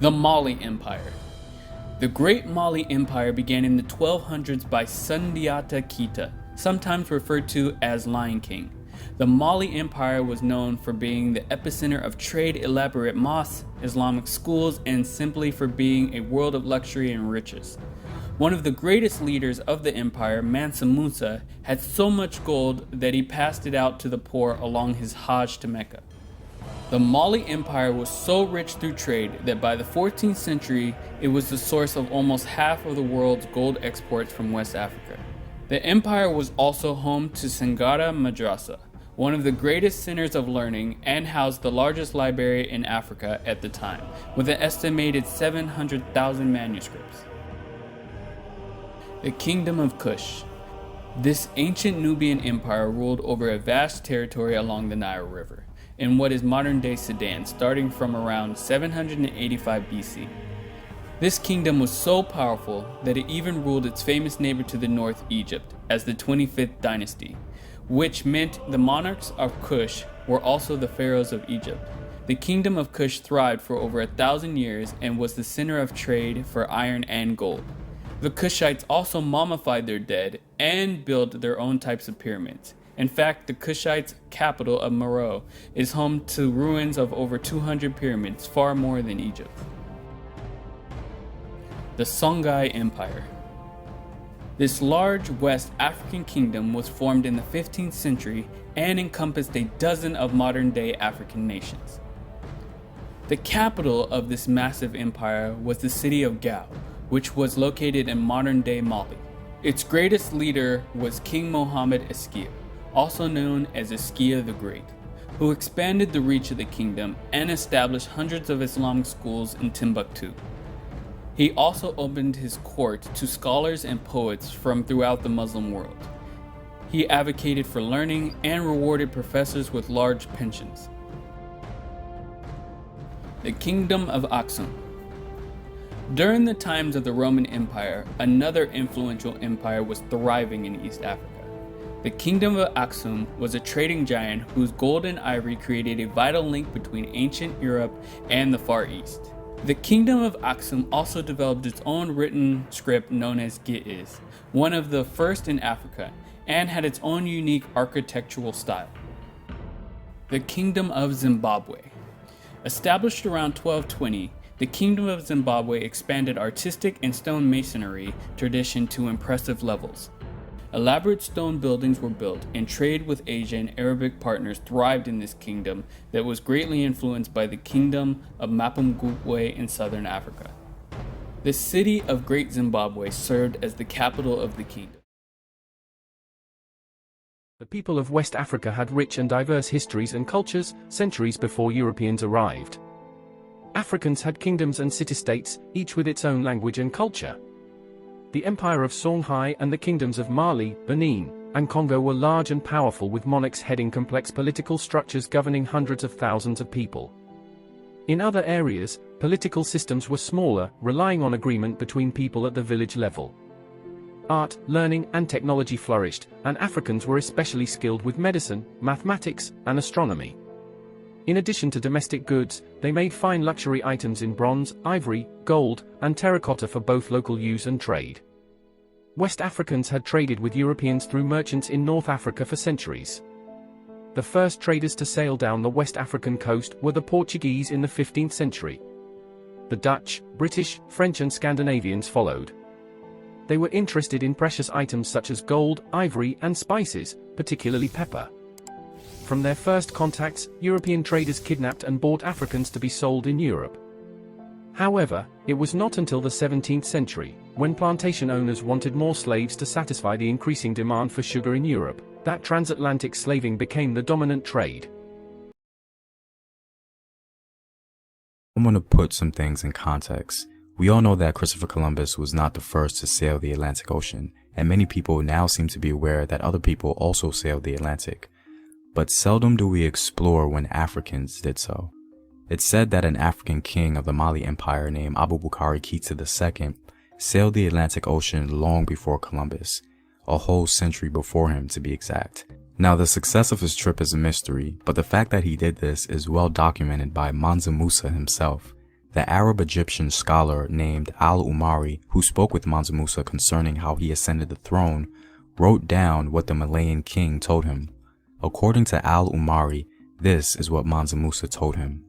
The Mali Empire. The Great Mali Empire began in the 1200s by Sundiata Keita, sometimes referred to as Lion King. The Mali Empire was known for being the epicenter of trade, elaborate mosques, Islamic schools, and simply for being a world of luxury and riches. One of the greatest leaders of the empire, Mansa Musa, had so much gold that he passed it out to the poor along his Hajj to Mecca. The Mali Empire was so rich through trade that by the 14th century, it was the source of almost half of the world's gold exports from West Africa. The empire was also home to Sangara Madrasa, one of the greatest centers of learning, and housed the largest library in Africa at the time, with an estimated 700,000 manuscripts. The Kingdom of Kush. This ancient Nubian empire ruled over a vast territory along the Nile River, in what is modern-day Sudan, starting from around 785 BC. This kingdom was so powerful that it even ruled its famous neighbor to the north, Egypt, as the 25th dynasty, which meant the monarchs of Kush were also the pharaohs of Egypt. The kingdom of Kush thrived for over 1,000 years and was the center of trade for iron and gold. The Kushites also mummified their dead and built their own types of pyramids. In fact, the Kushites' capital of Meroe is home to ruins of over 200 pyramids, far more than Egypt. The Songhai Empire. This large West African kingdom was formed in the 15th century and encompassed a dozen of modern-day African nations. The capital of this massive empire was the city of Gao, which was located in modern-day Mali. Its greatest leader was King Mohammed Esquia, also known as Esquia the Great, who expanded the reach of the kingdom and established hundreds of Islamic schools in Timbuktu. He also opened his court to scholars and poets from throughout the Muslim world. He advocated for learning and rewarded professors with large pensions. The Kingdom of Aksum. During the times of the Roman Empire, another influential empire was thriving in East Africa. The Kingdom of Aksum was a trading giant whose gold and ivory created a vital link between ancient Europe and the Far East. The Kingdom of Aksum also developed its own written script known as Ge'ez, one of the first in Africa, and had its own unique architectural style. The Kingdom of Zimbabwe. Established around 1220, the Kingdom of Zimbabwe expanded artistic and stonemasonry tradition to impressive levels. Elaborate stone buildings were built, and trade with Asia and Arabic partners thrived in this kingdom that was greatly influenced by the Kingdom of Mapungubwe in southern Africa. The city of Great Zimbabwe served as the capital of the kingdom. The people of West Africa had rich and diverse histories and cultures, centuries before Europeans arrived. Africans had kingdoms and city-states, each with its own language and culture. The Empire of Songhai and the kingdoms of Mali, Benin, and Congo were large and powerful, with monarchs heading complex political structures governing hundreds of thousands of people. In other areas, political systems were smaller, relying on agreement between people at the village level. Art, learning, and technology flourished, and Africans were especially skilled with medicine, mathematics, and astronomy. In addition to domestic goods, they made fine luxury items in bronze, ivory, gold, and terracotta for both local use and trade. West Africans had traded with Europeans through merchants in North Africa for centuries. The first traders to sail down the West African coast were the Portuguese in the 15th century. The Dutch, British, French, and Scandinavians followed. They were interested in precious items such as gold, ivory, and spices, particularly pepper. From their first contacts, European traders kidnapped and bought Africans to be sold in Europe. However, it was not until the 17th century, when plantation owners wanted more slaves to satisfy the increasing demand for sugar in Europe, that transatlantic slaving became the dominant trade. I'm going to put some things in context. We all know that Christopher Columbus was not the first to sail the Atlantic Ocean, and many people now seem to be aware that other people also sailed the Atlantic. But seldom do we explore when Africans did so. It's said that an African king of the Mali Empire named Abubakar Keita II sailed the Atlantic Ocean long before Columbus, a whole century before him to be exact. Now, the success of his trip is a mystery, but the fact that he did this is well documented by Mansa Musa himself. The Arab-Egyptian scholar named Al-Umari, who spoke with Mansa Musa concerning how he ascended the throne, wrote down what the Malayan king told him. According to Al-Umari, this is what Mansa Musa told him.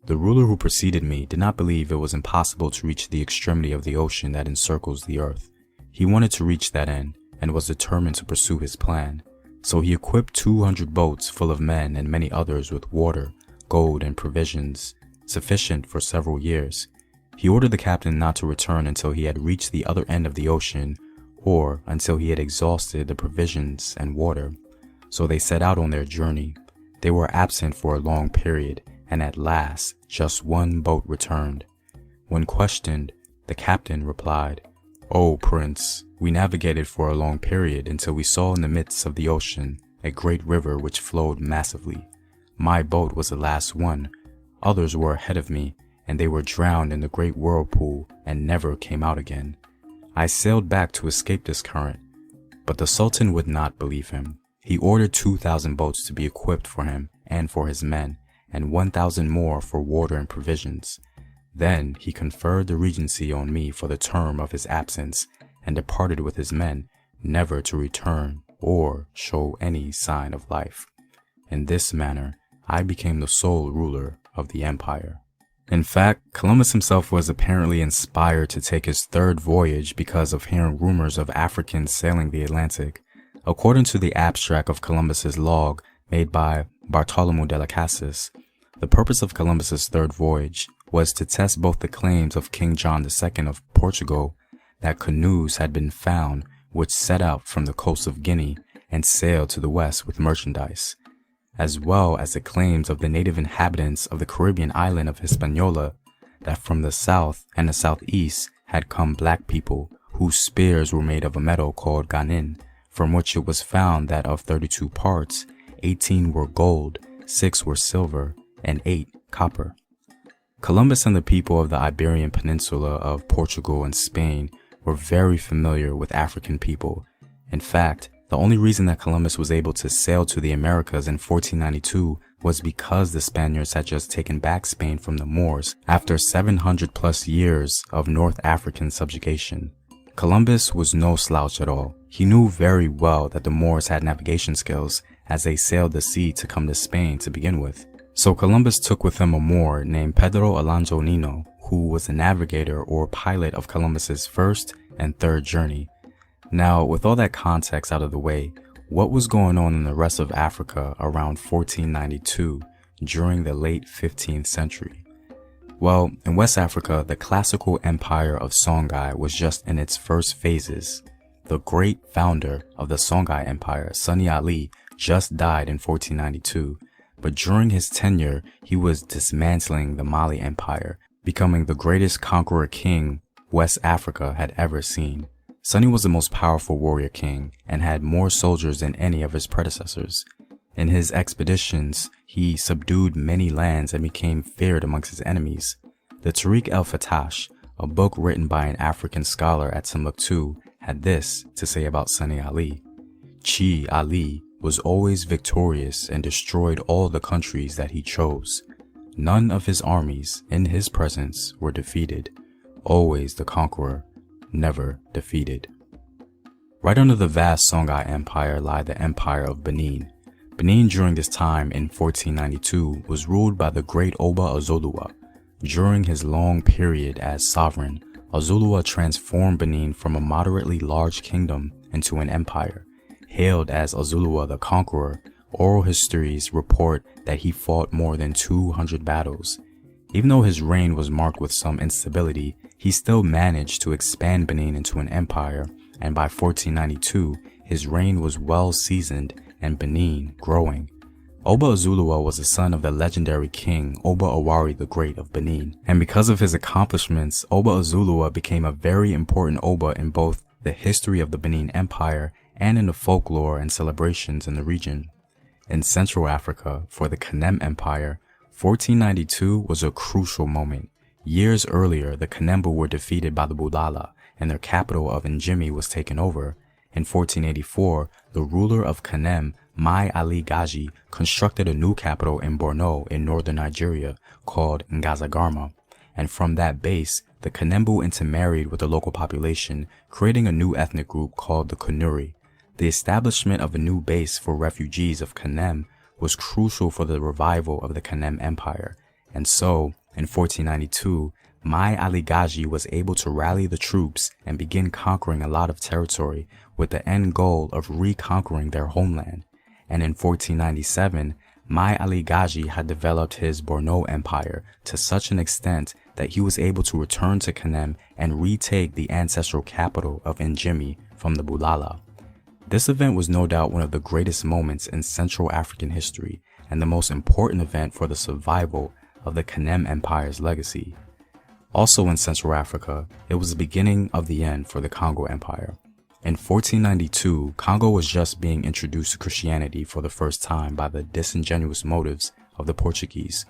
The ruler who preceded me did not believe it was impossible to reach the extremity of the ocean that encircles the earth. He wanted to reach that end and was determined to pursue his plan. So he equipped 200 boats full of men and many others with water, gold, and provisions, sufficient for several years. He ordered the captain not to return until he had reached the other end of the ocean, or until he had exhausted the provisions and water. So they set out on their journey. They were absent for a long period, and at last just one boat returned. When questioned, the captain replied, "O Prince, we navigated for a long period until we saw in the midst of the ocean a great river which flowed massively. My boat was the last one. Others were ahead of me, and they were drowned in the great whirlpool and never came out again. I sailed back to escape this current." But the Sultan would not believe him. He ordered 2,000 boats to be equipped for him and for his men, and 1,000 more for water and provisions. Then he conferred the regency on me for the term of his absence, and departed with his men, never to return or show any sign of life. In this manner, I became the sole ruler of the empire. In fact, Columbus himself was apparently inspired to take his third voyage because of hearing rumors of Africans sailing the Atlantic. According to the abstract of Columbus's log made by Bartolomeu de las Casas, the purpose of Columbus's third voyage was to test both the claims of King John II of Portugal that canoes had been found which set out from the coast of Guinea and sailed to the west with merchandise, as well as the claims of the native inhabitants of the Caribbean island of Hispaniola that from the south and the southeast had come black people whose spears were made of a metal called ganin, from which it was found that of 32 parts, 18 were gold, 6 were silver, and 8 copper. Columbus and the people of the Iberian Peninsula of Portugal and Spain were very familiar with African people. In fact, the only reason that Columbus was able to sail to the Americas in 1492 was because the Spaniards had just taken back Spain from the Moors after 700 plus years of North African subjugation. Columbus was no slouch at all. He knew very well that the Moors had navigation skills as they sailed the sea to come to Spain to begin with. So Columbus took with him a Moor named Pedro Alonso Nino, who was the navigator or pilot of Columbus's first and third journey. Now, with all that context out of the way, what was going on in the rest of Africa around 1492 during the late 15th century? Well, in West Africa, the classical empire of Songhai was just in its first phases. The great founder of the Songhai Empire, Sani Ali, just died in 1492, but during his tenure, he was dismantling the Mali Empire, becoming the greatest conqueror king West Africa had ever seen. Sani was the most powerful warrior king and had more soldiers than any of his predecessors. In his expeditions, he subdued many lands and became feared amongst his enemies. The Tariq el-Fatash, a book written by an African scholar at Timbuktu, had this to say about Sani Ali. Chi Ali was always victorious and destroyed all the countries that he chose. None of his armies in his presence were defeated. Always the conqueror, never defeated. Right under the vast Songhai Empire lie the Empire of Benin. Benin during this time in 1492 was ruled by the great Oba Azolua. During his long period as sovereign, Azolua transformed Benin from a moderately large kingdom into an empire. Hailed as Azolua the Conqueror, oral histories report that he fought more than 200 battles. Even though his reign was marked with some instability, he still managed to expand Benin into an empire, and by 1492, his reign was well seasoned and Benin growing. Oba Azolua was the son of the legendary king Oba Awari the Great of Benin, and because of his accomplishments, Oba Azolua became a very important Oba in both the history of the Benin Empire and in the folklore and celebrations in the region. In Central Africa, for the Kanem Empire, 1492 was a crucial moment. Years earlier, the Kanembu were defeated by the Bulala, and their capital of Njimi was taken over. In 1484, the ruler of Kanem, Mai Ali Gaji, constructed a new capital in Borno in northern Nigeria called Ngazagarma. and from that base, the Kanembu intermarried with the local population, creating a new ethnic group called the Kanuri. The establishment of a new base for refugees of Kanem was crucial for the revival of the Kanem Empire, and so, in 1492, Mai Ali Gaji was able to rally the troops and begin conquering a lot of territory with the end goal of reconquering their homeland. And in 1497, Mai Ali Gaji had developed his Borno Empire to such an extent that he was able to return to Kanem and retake the ancestral capital of Njimi from the Bulala. This event was no doubt one of the greatest moments in Central African history and the most important event for the survival of the Kanem Empire's legacy. Also in Central Africa, it was the beginning of the end for the Congo Empire. In 1492, Congo was just being introduced to Christianity for the first time by the disingenuous motives of the Portuguese.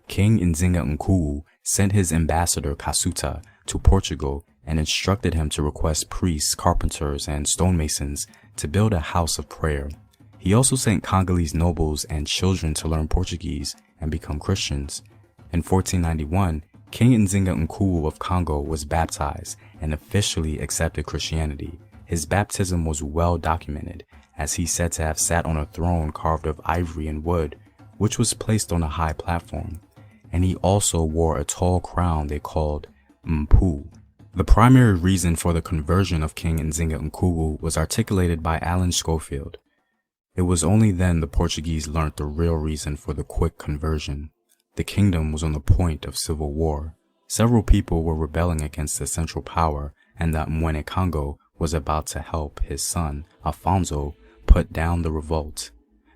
King Nzinga Nkuwu sent his ambassador Kasuta to Portugal and instructed him to request priests, carpenters, and stonemasons to build a house of prayer. He also sent Congolese nobles and children to learn Portuguese and become Christians. In 1491, King Nzinga Nkuwu of Congo was baptized and officially accepted Christianity. His baptism was well documented, as he said to have sat on a throne carved of ivory and wood, which was placed on a high platform, and he also wore a tall crown they called Mpu. The primary reason for the conversion of King Nzinga Nkuwu was articulated by Alan Schofield. It was only then the Portuguese learnt the real reason for the quick conversion. The kingdom was on the point of civil war. Several people were rebelling against the central power, and that Mwene Congo was about to help his son, Afonso, put down the revolt.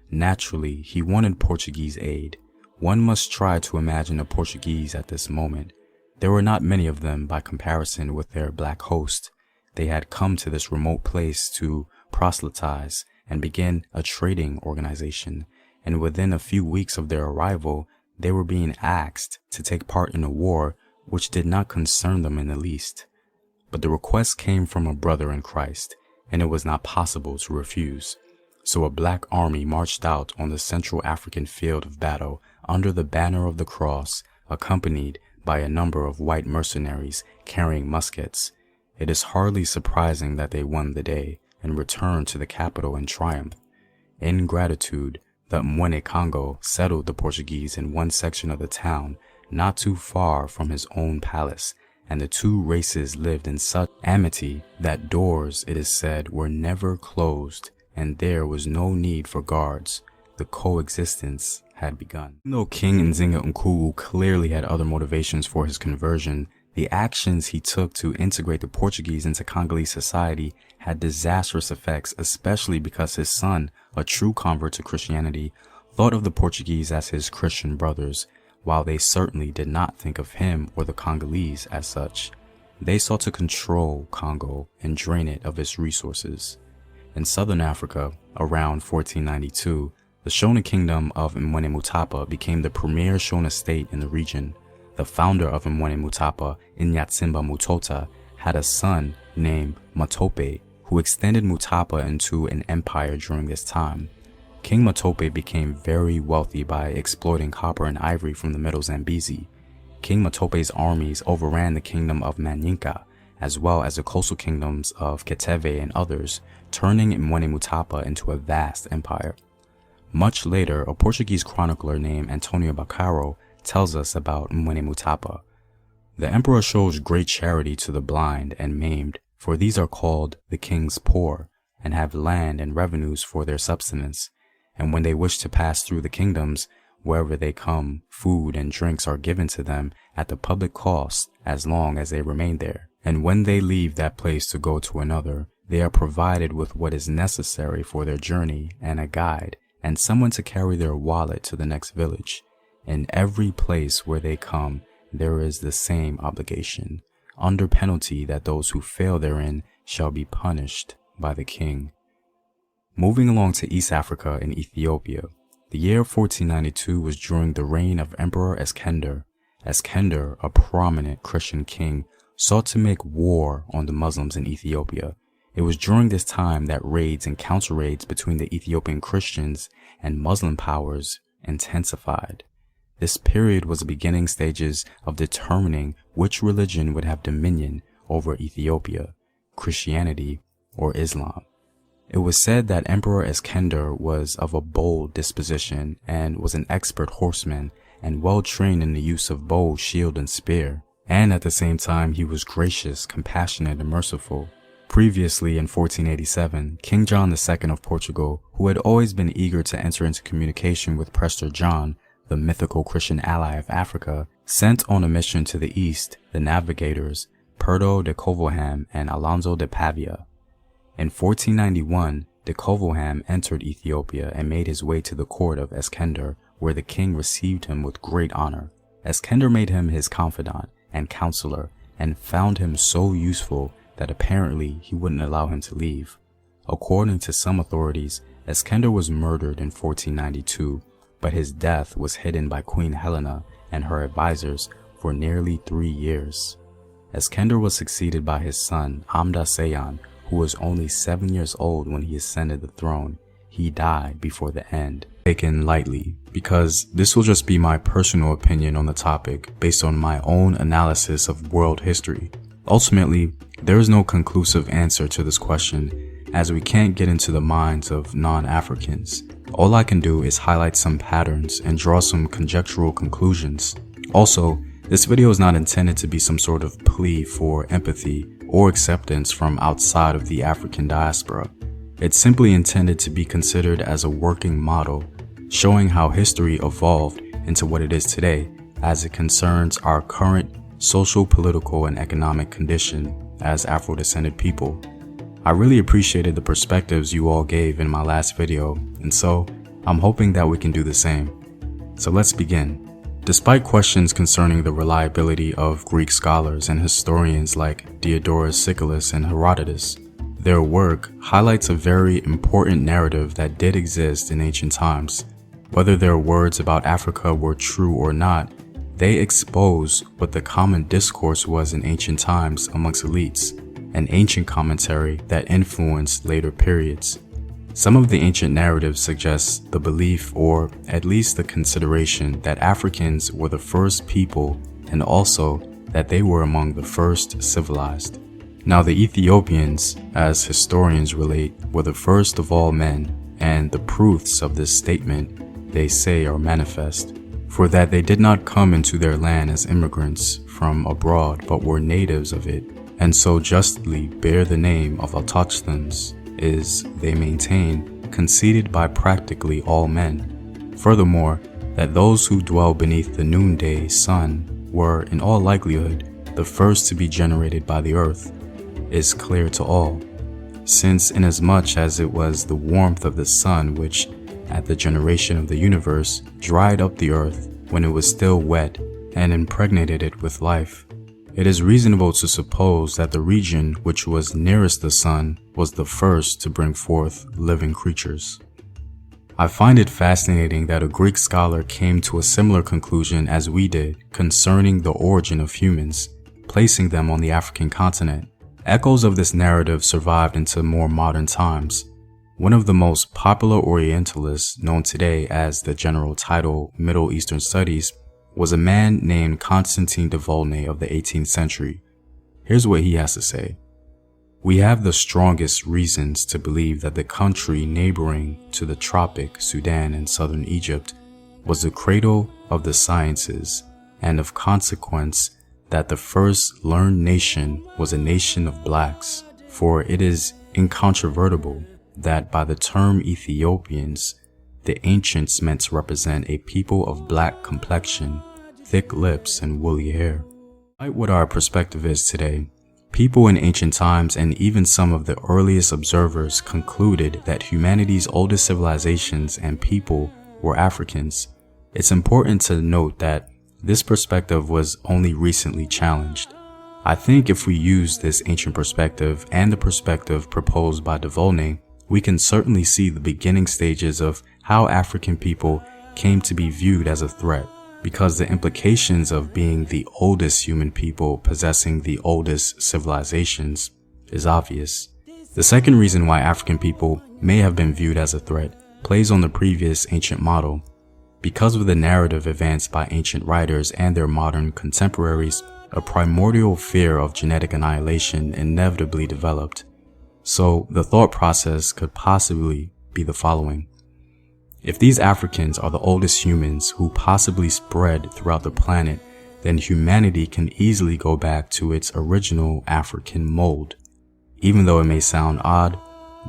Naturally, he wanted Portuguese aid. One must try to imagine the Portuguese at this moment. There were not many of them by comparison with their black host. They had come to this remote place to proselytize and begin a trading organization, and within a few weeks of their arrival, they were being asked to take part in a war which did not concern them in the least. But the request came from a brother in Christ, and it was not possible to refuse. So a black army marched out on the Central African field of battle under the banner of the cross, accompanied by a number of white mercenaries carrying muskets. It is hardly surprising that they won the day and returned to the capital in triumph. In gratitude, the Mwene Congo settled the Portuguese in one section of the town, not too far from his own palace, and the two races lived in such amity that doors, it is said, were never closed, and there was no need for guards. The coexistence had begun. Even though King Nzinga Nkuwu clearly had other motivations for his conversion, the actions he took to integrate the Portuguese into Congolese society had disastrous effects, especially because his son, a true convert to Christianity, thought of the Portuguese as his Christian brothers, while they certainly did not think of him or the Congolese as such. They sought to control Congo and drain it of its resources. In southern Africa, around 1492, the Shona kingdom of Mwene Mutapa became the premier Shona state in the region. The founder of Mwene Mutapa, Inyatsimba Mutota, had a son named Matope, who extended Mutapa into an empire during this time. King Matope became very wealthy by exploiting copper and ivory from the Middle Zambezi. King Matope's armies overran the kingdom of Manyinka, as well as the coastal kingdoms of Keteve and others, turning Mwene Mutapa into a vast empire. Much later, a Portuguese chronicler named Antonio Bacaro tells us about Mwene Mutapa. The emperor shows great charity to the blind and maimed, for these are called the king's poor, and have land and revenues for their subsistence. And when they wish to pass through the kingdoms, wherever they come, food and drinks are given to them at the public cost as long as they remain there. And when they leave that place to go to another, they are provided with what is necessary for their journey and a guide, and someone to carry their wallet to the next village. In every place where they come, there is the same obligation, under penalty that those who fail therein shall be punished by the king. Moving along to East Africa and Ethiopia, the year 1492 was during the reign of Emperor Eskender. Eskender, a prominent Christian king, sought to make war on the Muslims in Ethiopia. It was during this time that raids and counter-raids between the Ethiopian Christians and Muslim powers intensified. This period was the beginning stages of determining which religion would have dominion over Ethiopia, Christianity or Islam. It was said that Emperor Iskender was of a bold disposition and was an expert horseman and well trained in the use of bow, shield, and spear. And at the same time, he was gracious, compassionate, and merciful. Previously, in 1487, King John II of Portugal, who had always been eager to enter into communication with Prester John, the mythical Christian ally of Africa, sent on a mission to the east the navigators Perdo de Covilham and Alonso de Pavia. In 1491, de Covilham entered Ethiopia and made his way to the court of Iskender, where the king received him with great honor. Iskender made him his confidant and counselor and found him so useful that apparently he wouldn't allow him to leave. According to some authorities, Iskender was murdered in 1492, but his death was hidden by Queen Helena and her advisors for nearly 3 years. Iskender was succeeded by his son Amda Seyon, who was only 7 years old when he ascended the throne. He died before the end. Taken lightly, because this will just be my personal opinion on the topic based on my own analysis of world history. Ultimately, there is no conclusive answer to this question, as we can't get into the minds of non-Africans. All I can do is highlight some patterns and draw some conjectural conclusions. Also, this video is not intended to be some sort of plea for empathy or acceptance from outside of the African diaspora. It's simply intended to be considered as a working model, showing how history evolved into what it is today as it concerns our current social, political, and economic condition as Afro-descended people. I really appreciated the perspectives you all gave in my last video, and so I'm hoping that we can do the same. So let's begin. Despite questions concerning the reliability of Greek scholars and historians like Diodorus Siculus and Herodotus, their work highlights a very important narrative that did exist in ancient times. Whether their words about Africa were true or not, they expose what the common discourse was in ancient times amongst elites, an ancient commentary that influenced later periods. Some of the ancient narratives suggest the belief, or at least the consideration, that Africans were the first people and also that they were among the first civilized. Now the Ethiopians, as historians relate, were the first of all men, and the proofs of this statement, they say, are manifest. For that they did not come into their land as immigrants from abroad, but were natives of it, and so justly bear the name of autochthons, is, they maintain, conceded by practically all men. Furthermore, that those who dwell beneath the noonday sun were, in all likelihood, the first to be generated by the earth, is clear to all, since inasmuch as it was the warmth of the sun which, at the generation of the universe, dried up the earth when it was still wet and impregnated it with life, it is reasonable to suppose that the region which was nearest the sun was the first to bring forth living creatures. I find it fascinating that a Greek scholar came to a similar conclusion as we did concerning the origin of humans, placing them on the African continent. Echoes of this narrative survived into more modern times. One of the most popular Orientalists, known today as the general title Middle Eastern Studies, was a man named Constantine de Volney of the 18th century. Here's what he has to say. We have the strongest reasons to believe that the country neighboring to the tropic Sudan and southern Egypt was the cradle of the sciences, and of consequence that the first learned nation was a nation of blacks, for it is incontrovertible that by the term Ethiopians, the ancients meant to represent a people of black complexion, thick lips, and woolly hair. Despite what our perspective is today, people in ancient times and even some of the earliest observers concluded that humanity's oldest civilizations and people were Africans. It's important to note that this perspective was only recently challenged. I think if we use this ancient perspective and the perspective proposed by de Volney, we can certainly see the beginning stages of how African people came to be viewed as a threat, because the implications of being the oldest human people possessing the oldest civilizations is obvious. The second reason why African people may have been viewed as a threat plays on the previous ancient model, Because of the narrative advanced by ancient writers and their modern contemporaries, a primordial fear of genetic annihilation inevitably developed. So the thought process could possibly be the following. If these Africans are the oldest humans who possibly spread throughout the planet, then humanity can easily go back to its original African mold. Even though it may sound odd,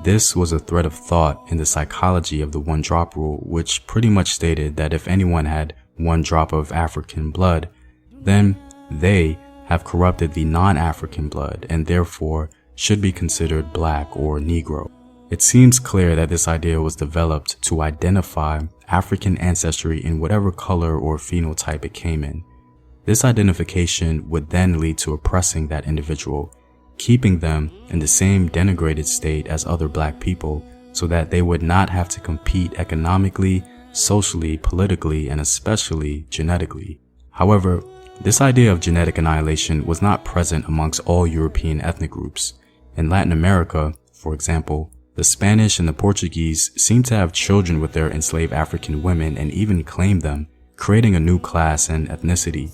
this was a thread of thought in the psychology of the one-drop rule, which pretty much stated that if anyone had one drop of African blood, then they have corrupted the non-African blood and therefore should be considered black or Negro. It seems clear that this idea was developed to identify African ancestry in whatever color or phenotype it came in. This identification would then lead to oppressing that individual, keeping them in the same denigrated state as other black people so that they would not have to compete economically, socially, politically, and especially genetically. However, this idea of genetic annihilation was not present amongst all European ethnic groups. In Latin America, for example, the Spanish and the Portuguese seem to have children with their enslaved African women and even claim them, creating a new class and ethnicity.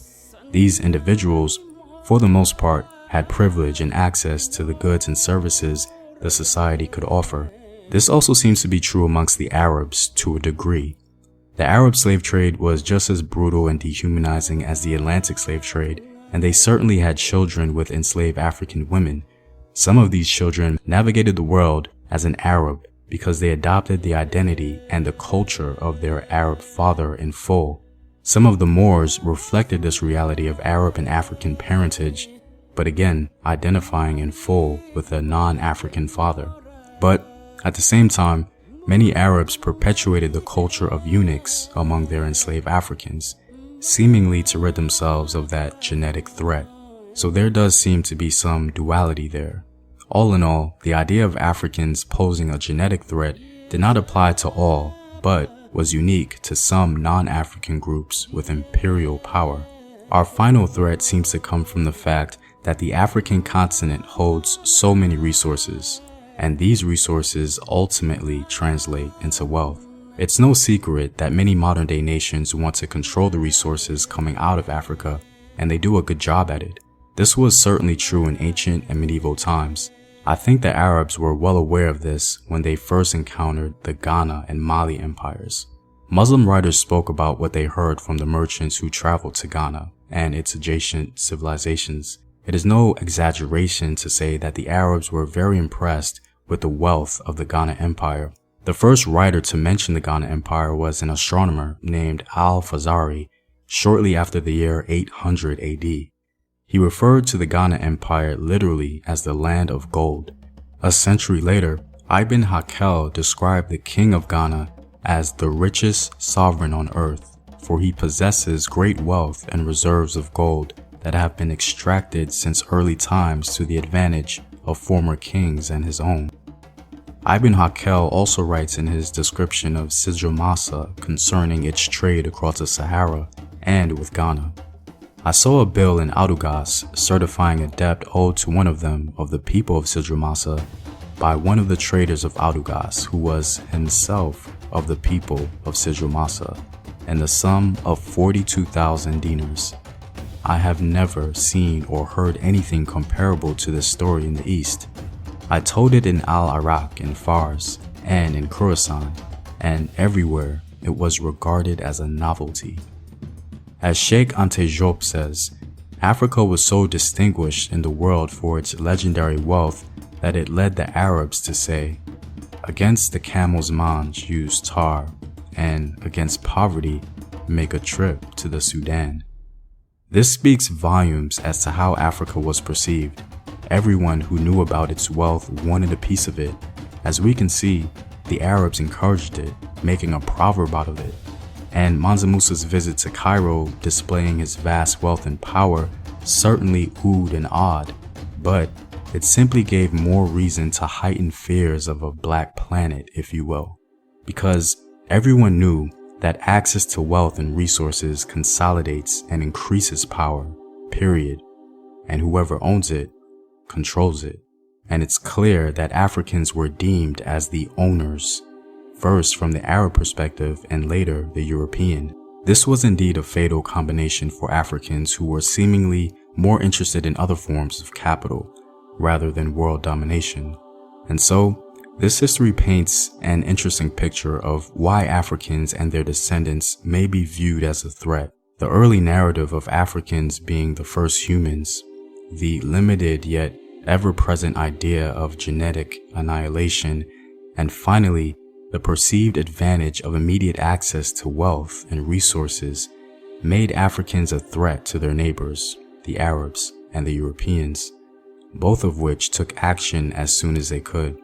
These individuals, for the most part, had privilege and access to the goods and services the society could offer. This also seems to be true amongst the Arabs to a degree. The Arab slave trade was just as brutal and dehumanizing as the Atlantic slave trade, and they certainly had children with enslaved African women. Some of these children navigated the world as an Arab because they adopted the identity and the culture of their Arab father in full. Some of the Moors reflected this reality of Arab and African parentage, but again, identifying in full with a non-African father. But at the same time, many Arabs perpetuated the culture of eunuchs among their enslaved Africans, seemingly to rid themselves of that genetic threat. So there does seem to be some duality there. All in all, the idea of Africans posing a genetic threat did not apply to all, but was unique to some non-African groups with imperial power. Our final threat seems to come from the fact that the African continent holds so many resources, and these resources ultimately translate into wealth. It's no secret that many modern-day nations want to control the resources coming out of Africa, and they do a good job at it. This was certainly true in ancient and medieval times. I think the Arabs were well aware of this when they first encountered the Ghana and Mali empires. Muslim writers spoke about what they heard from the merchants who traveled to Ghana and its adjacent civilizations. It is no exaggeration to say that the Arabs were very impressed with the wealth of the Ghana Empire. The first writer to mention the Ghana Empire was an astronomer named Al-Fazari shortly after the year 800 AD. He referred to the Ghana Empire literally as the land of gold. A century later, Ibn Hakel described the king of Ghana as the richest sovereign on earth, for he possesses great wealth and reserves of gold that have been extracted since early times to the advantage of former kings and his own. Ibn Hakel also writes in his description of Sidra Massa concerning its trade across the Sahara and with Ghana. I saw a bill in Adugas certifying a debt owed to one of them of the people of Sidra Massa by one of the traders of Adugas who was himself of the people of Sidra Massa, and the sum of 42,000 dinars. I have never seen or heard anything comparable to this story in the East. I told it in Al-Iraq, in Fars, and in Khorasan, and everywhere it was regarded as a novelty. As Sheikh Ante Diop says, Africa was so distinguished in the world for its legendary wealth that it led the Arabs to say, "Against the camel's mange use tar, and against poverty make a trip to the Sudan." This speaks volumes as to how Africa was perceived. Everyone who knew about its wealth wanted a piece of it. As we can see, the Arabs encouraged it, making a proverb out of it. And Mansa Musa's visit to Cairo, displaying his vast wealth and power, certainly oohed and awed, but it simply gave more reason to heighten fears of a black planet, if you will, because everyone knew that access to wealth and resources consolidates and increases power, period, and whoever owns it controls it. And it's clear that Africans were deemed as the owners. first from the Arab perspective and later the European. This was indeed a fatal combination for Africans who were seemingly more interested in other forms of capital rather than world domination. And so, this history paints an interesting picture of why Africans and their descendants may be viewed as a threat. The early narrative of Africans being the first humans, the limited yet ever-present idea of genetic annihilation, and finally, the perceived advantage of immediate access to wealth and resources made Africans a threat to their neighbors, the Arabs and the Europeans, both of which took action as soon as they could.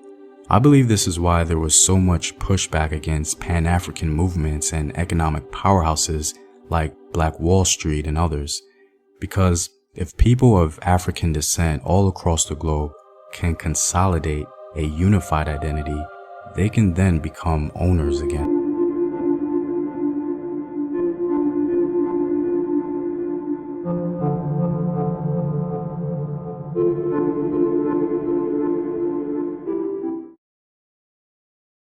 I believe this is why there was so much pushback against Pan-African movements and economic powerhouses like Black Wall Street and others, because if people of African descent all across the globe can consolidate a unified identity, they can then become owners again.